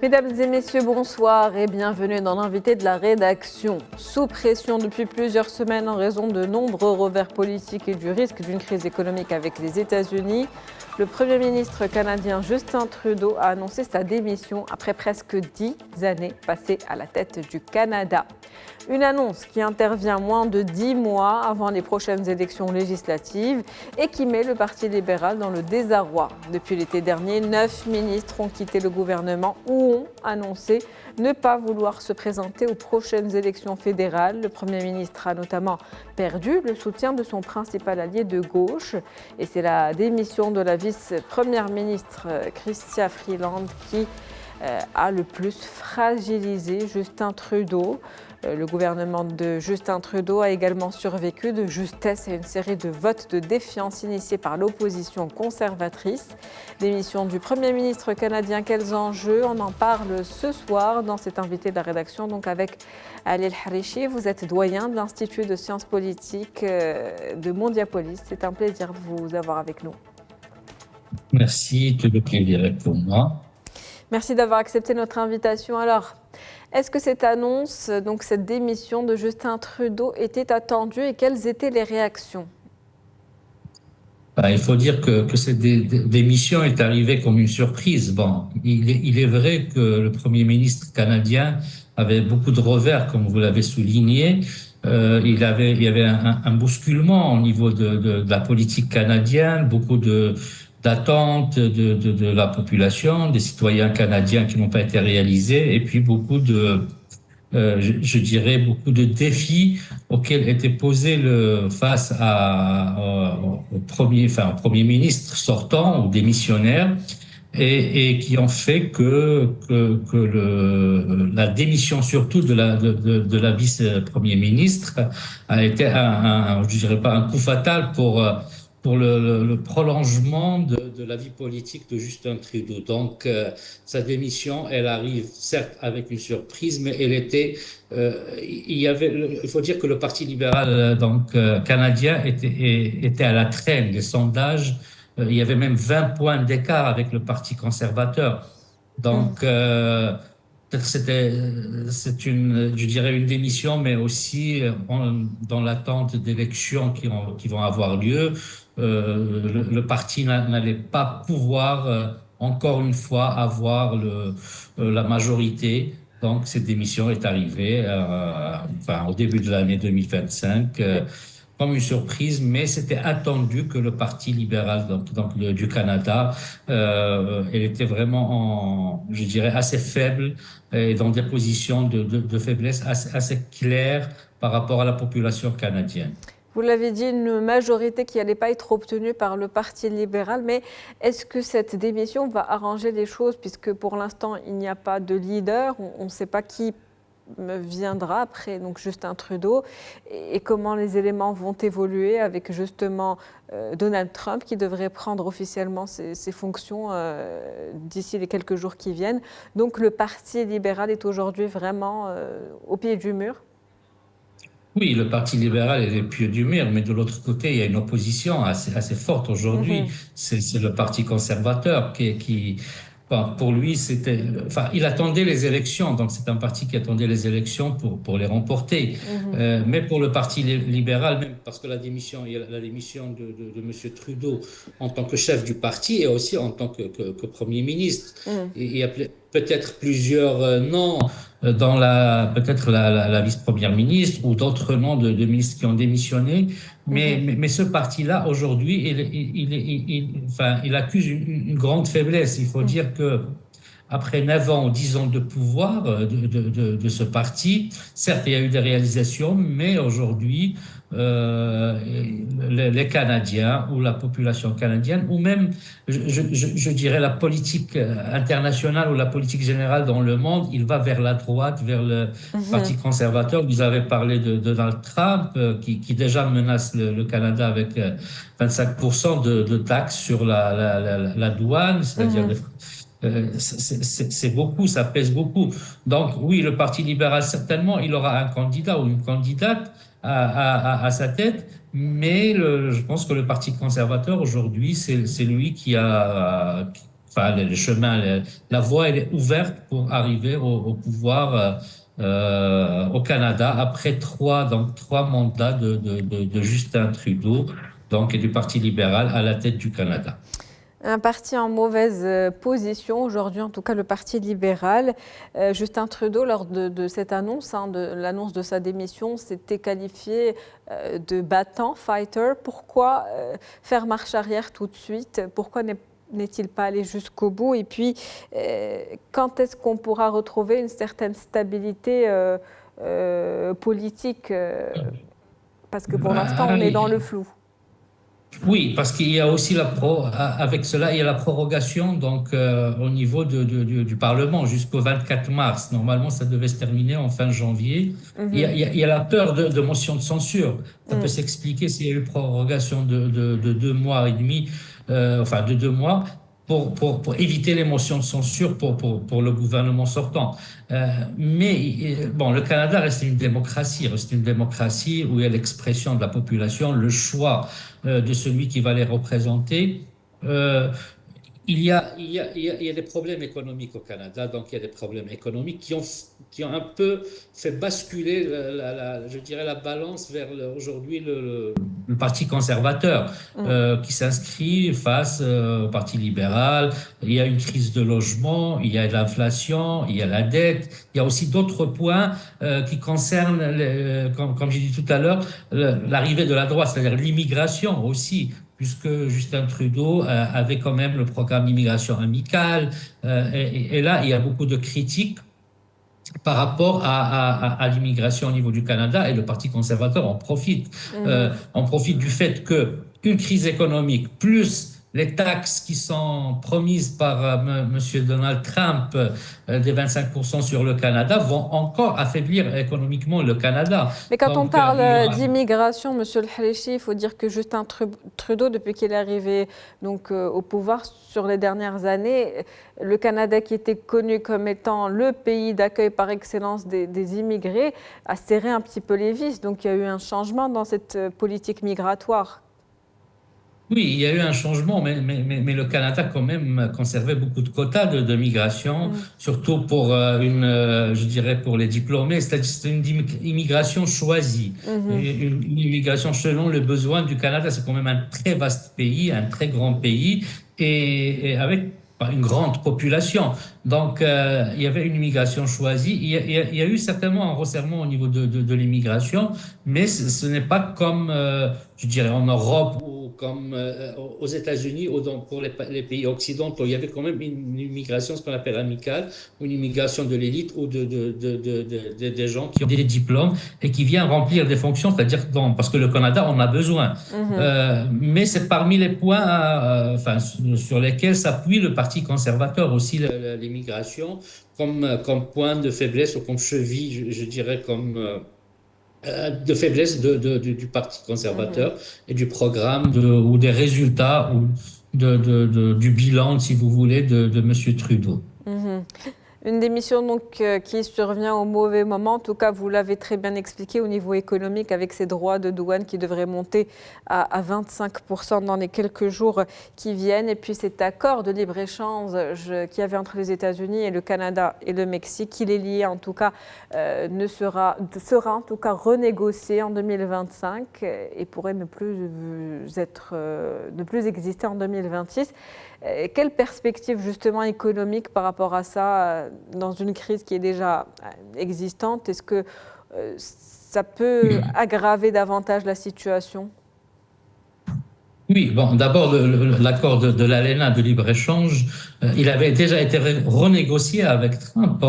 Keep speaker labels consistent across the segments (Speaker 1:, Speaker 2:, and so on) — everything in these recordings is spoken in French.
Speaker 1: Mesdames et messieurs, bonsoir et bienvenue dans l'invité de la rédaction. Sous pression depuis plusieurs semaines en raison de nombreux revers politiques et du risque d'une crise économique avec les États-Unis, le Premier ministre canadien Justin Trudeau a annoncé sa démission après presque 10 années passées à la tête du Canada. Une annonce qui intervient moins de 10 mois avant les prochaines élections législatives et qui met le Parti libéral dans le désarroi. Depuis l'été dernier, 9 ministres ont quitté le gouvernement ou ont annoncé ne pas vouloir se présenter aux prochaines élections fédérales. Le Premier ministre a notamment perdu le soutien de son principal allié de gauche. Et c'est la démission de la vice-première ministre Chrystia Freeland qui a le plus fragilisé Justin Trudeau. Le gouvernement de Justin Trudeau a également survécu de justesse à une série de votes de défiance initiés par l'opposition conservatrice. Démission du Premier ministre canadien, quels enjeux? On en parle ce soir dans cet invité de la rédaction, donc avec Ali El-Harichi. Vous êtes doyen de l'Institut de sciences politiques de Mondiapolis. C'est un plaisir de vous avoir avec nous.
Speaker 2: Merci, tout le plaisir est pour moi.
Speaker 1: Merci d'avoir accepté notre invitation. Alors, est-ce que cette annonce, donc cette démission de Justin Trudeau, était attendue et quelles étaient les réactions?
Speaker 2: Il faut dire que cette démission est arrivée comme une surprise. Bon, il est vrai que le Premier ministre canadien avait beaucoup de revers, comme vous l'avez souligné. Il y avait un bousculement au niveau de la politique canadienne, beaucoup d'attentes de la population, des citoyens canadiens qui n'ont pas été réalisées, et puis beaucoup je dirais beaucoup de défis auxquels était posé face au Premier ministre sortant ou démissionnaire, et qui ont fait que la démission surtout de la vice-premier ministre a été je dirais pas un coup fatal pour le prolongement de la vie politique de Justin Trudeau. Donc, sa démission, elle arrive certes avec une surprise, mais elle était, il faut dire que le Parti libéral canadien était à la traîne des sondages. Il y avait même 20 points d'écart avec le Parti conservateur. Donc, c'est je dirais une démission, mais aussi dans l'attente d'élections qui vont avoir lieu. Le parti n'allait pas pouvoir encore une fois avoir la majorité. Donc cette démission est arrivée au début de l'année 2025 comme une surprise, mais c'était attendu que le Parti libéral du Canada, elle était vraiment je dirais assez faible et dans des positions de faiblesse assez claires par rapport à la population canadienne.
Speaker 1: Vous l'avez dit, une majorité qui n'allait pas être obtenue par le Parti libéral, mais est-ce que cette démission va arranger les choses, puisque pour l'instant, il n'y a pas de leader, on ne sait pas qui viendra après donc Justin Trudeau et comment les éléments vont évoluer avec justement Donald Trump qui devrait prendre officiellement ses fonctions d'ici les quelques jours qui viennent. Donc le Parti libéral est aujourd'hui vraiment au pied du mur.
Speaker 2: Oui, le Parti libéral est au pied du mur, mais de l'autre côté, il y a une opposition assez forte aujourd'hui. C'est le Parti conservateur pour lui, il attendait les élections, donc c'est un parti qui attendait les élections pour les remporter. Mais pour le Parti libéral, même parce que il y a la démission de Monsieur Trudeau en tant que chef du parti et aussi en tant que Premier ministre. Il y a peut-être plusieurs noms dans peut-être la vice-première ministre ou d'autres noms de ministres qui ont démissionné. Mais ce parti-là, aujourd'hui, il accuse une grande faiblesse. Il faut dire que après 9 ans ou 10 ans de pouvoir de ce parti, certes, il y a eu des réalisations, mais aujourd'hui, les Canadiens ou la population canadienne, ou même, je dirais, la politique internationale ou la politique générale dans le monde, il va vers la droite, vers le Parti conservateur. Vous avez parlé de Donald Trump, qui déjà menace le Canada avec 25% de taxes sur la douane, c'est-à-dire c'est beaucoup, ça pèse beaucoup. Donc oui, le Parti libéral, certainement, il aura un candidat ou une candidate à sa tête, mais je pense que le Parti conservateur, aujourd'hui, c'est lui enfin, le chemin, la voie, elle est ouverte pour arriver au pouvoir au Canada après trois mandats de Justin Trudeau, donc, et du Parti libéral à la tête du Canada.
Speaker 1: Un parti en mauvaise position aujourd'hui, en tout cas le Parti libéral. Justin Trudeau, lors de cette annonce, de l'annonce de sa démission, s'était qualifié de battant, fighter. Pourquoi faire marche arrière tout de suite? Pourquoi n'est-il pas allé jusqu'au bout? Et puis, quand est-ce qu'on pourra retrouver une certaine stabilité politique? Parce que pour l'instant, on est dans le flou.
Speaker 2: Oui, parce qu'il y a aussi avec cela, il y a la prorogation donc au niveau du Parlement jusqu'au 24 mars. Normalement, ça devait se terminer en fin janvier. Il y a la peur de motion de censure. Ça peut s'expliquer s'il y a eu prorogation de 2 mois et demi, enfin de 2 mois. Pour éviter les motions de censure pour le gouvernement sortant. Mais bon, le Canada reste une démocratie où il y a l'expression de la population, le choix de celui qui va les représenter. Il y a des problèmes économiques au Canada, donc il y a des problèmes économiques qui ont un peu fait basculer, je dirais, la balance vers aujourd'hui le Parti conservateur, qui s'inscrit face au Parti libéral. Il y a une crise de logement, il y a l'inflation, il y a la dette, il y a aussi d'autres points qui concernent, comme j'ai dit tout à l'heure, l'arrivée de la droite, c'est-à-dire l'immigration aussi, puisque Justin Trudeau avait quand même le programme d'immigration amicale. Et là, il y a beaucoup de critiques par rapport à l'immigration au niveau du Canada, et le Parti conservateur en profite. On profite du fait qu'une crise économique, plus les taxes qui sont promises par Monsieur Donald Trump, des 25% sur le Canada, vont encore affaiblir économiquement le Canada.
Speaker 1: Mais quand on parle d'immigration, Monsieur le Harichi, il faut dire que Justin Trudeau, depuis qu'il est arrivé donc, au pouvoir sur les dernières années, le Canada, qui était connu comme étant le pays d'accueil par excellence des immigrés, a serré un petit peu les vis. Donc il y a eu un changement dans cette politique migratoire.
Speaker 2: Oui, il y a eu un changement, mais le Canada quand même conservait beaucoup de quotas de migration, surtout pour je dirais pour les diplômés. C'est une immigration choisie, une immigration selon les besoins du Canada. C'est quand même un très vaste pays, un très grand pays, et avec une grande population. Donc, il y avait une immigration choisie. Il y a eu certainement un resserrement au niveau de l'immigration, mais ce n'est pas comme, je dirais, en Europe ou comme aux États-Unis ou pour les pays occidentaux. Il y avait quand même une immigration, ce qu'on appelle amicale, ou une immigration de l'élite ou des gens qui ont des diplômes et qui viennent remplir des fonctions, c'est-à-dire parce que le Canada en a besoin. Mais c'est parmi les points sur lesquels s'appuie le Parti conservateur aussi, l'immigration, comme point de faiblesse ou comme cheville, je dirais, comme de faiblesse du Parti conservateur et du programme ou des résultats ou du bilan, si vous voulez, de M. Trudeau.
Speaker 1: Une démission donc qui survient au mauvais moment. En tout cas, vous l'avez très bien expliqué au niveau économique, avec ces droits de douane qui devraient monter à 25% dans les quelques jours qui viennent. Et puis cet accord de libre-échange qu'il y avait entre les États-Unis et le Canada et le Mexique, qui les liait en tout cas, sera en tout cas renégocié en 2025 et pourrait ne plus exister en 2026. Quelle perspective justement économique par rapport à ça dans une crise qui est déjà existante? Est-ce que ça peut aggraver davantage la situation?
Speaker 2: Oui, bon, d'abord, l'accord de l'ALENA de libre-échange, il avait déjà été renégocié avec Trump,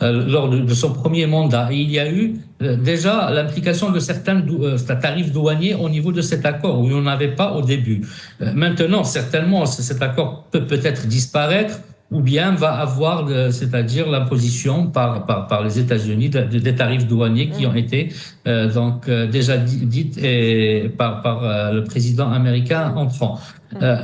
Speaker 2: lors de son premier mandat. Et il y a eu déjà l'implication de certains tarifs douaniers au niveau de cet accord, où il n'y en avait pas au début. Maintenant, certainement, cet accord peut-être disparaître, ou bien va avoir, c'est-à-dire l'imposition par les États-Unis des tarifs douaniers qui ont été déjà dites par le président américain entrant.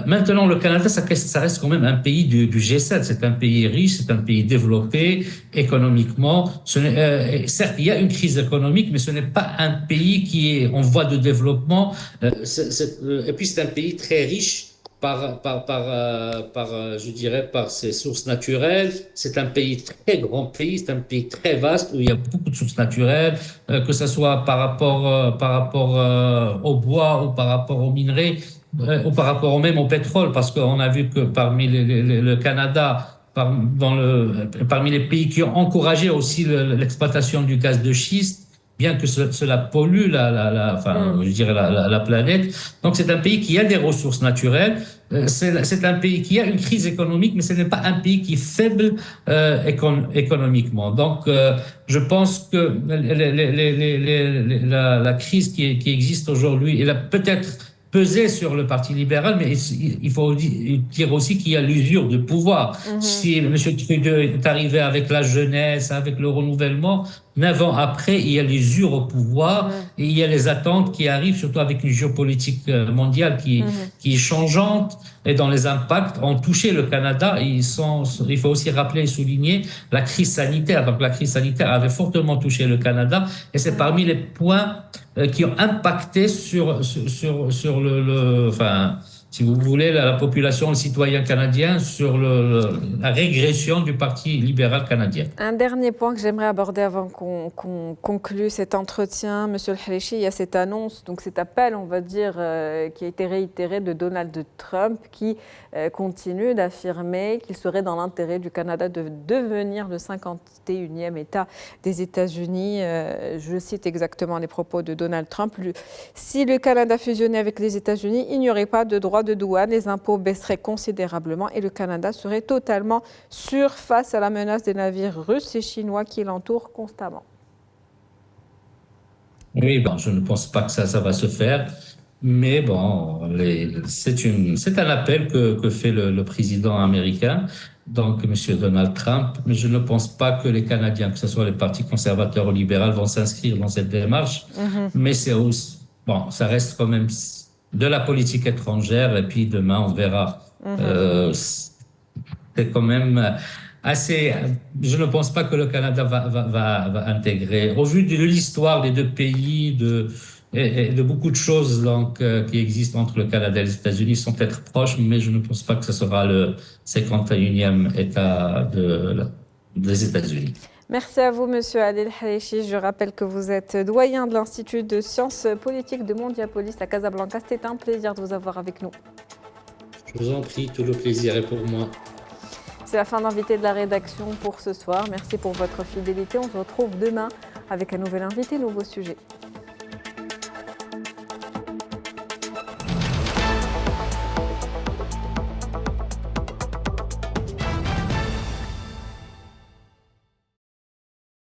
Speaker 2: Maintenant, le Canada, ça reste quand même un pays du G7. C'est un pays riche, c'est un pays développé économiquement. Certes, il y a une crise économique, mais ce n'est pas un pays qui est en voie de développement. Et puis, c'est un pays très riche je dirais, par ses sources naturelles. C'est un pays très grand pays, c'est un pays très vaste où il y a beaucoup de sources naturelles, que ce soit par rapport au bois ou par rapport aux minerais, ou par rapport même au pétrole, parce qu'on a vu que parmi le Canada, parmi les pays qui ont encouragé aussi l'exploitation du gaz de schiste, bien que cela pollue enfin, je dirais la planète. Donc c'est un pays qui a des ressources naturelles. C'est un pays qui a une crise économique, mais ce n'est pas un pays qui est faible économiquement. Donc je pense que la crise qui existe aujourd'hui, elle a peut-être pesé sur le Parti libéral, mais il faut dire aussi qu'il y a l'usure de pouvoir. Si M. Trudeau est arrivé avec la jeunesse, avec le renouvellement, 9 ans après, il y a l'usure au pouvoir et il y a les attentes qui arrivent, surtout avec une géopolitique mondiale qui est changeante et dont les impacts ont touché le Canada. Il faut aussi rappeler et souligner la crise sanitaire. Donc la crise sanitaire avait fortement touché le Canada et c'est parmi les points qui ont impacté sur enfin, si vous voulez, la population, le citoyen canadien, sur la régression du Parti libéral canadien.
Speaker 1: Un dernier point que j'aimerais aborder avant qu'on conclue cet entretien, Monsieur El-Haléchi, il y a cette annonce, donc cet appel, on va dire, qui a été réitéré de Donald Trump, qui continue d'affirmer qu'il serait dans l'intérêt du Canada de devenir le 51e État des États-Unis. Je cite exactement les propos de Donald Trump. Si le Canada fusionnait avec les États-Unis, il n'y aurait pas de droits de douane, les impôts baisseraient considérablement et le Canada serait totalement sûr face à la menace des navires russes et chinois qui l'entourent constamment.
Speaker 2: Oui, bon, je ne pense pas que ça va se faire. Mais bon, c'est un appel que fait le président américain, donc Monsieur Donald Trump. Mais je ne pense pas que les Canadiens, que ce soit les partis conservateurs ou libéraux, vont s'inscrire dans cette démarche. Mais c'est aussi, bon, ça reste quand même de la politique étrangère. Et puis demain, on verra. C'est quand même assez. Je ne pense pas que le Canada va intégrer. Au vu de l'histoire des deux pays, et de beaucoup de choses donc qui existent entre le Canada et les États-Unis sont peut-être proches, mais je ne pense pas que ce sera le 51e État des États-Unis.
Speaker 1: Merci à vous, Monsieur Adel Haléchi. Je rappelle que vous êtes doyen de l'Institut de sciences politiques de Mondiapolis à Casablanca. C'était un plaisir de vous avoir avec nous.
Speaker 2: Je vous en prie, tout le plaisir est pour moi.
Speaker 1: C'est la fin d'invité de la rédaction pour ce soir. Merci pour votre fidélité. On se retrouve demain avec un nouvel invité, nouveau sujet.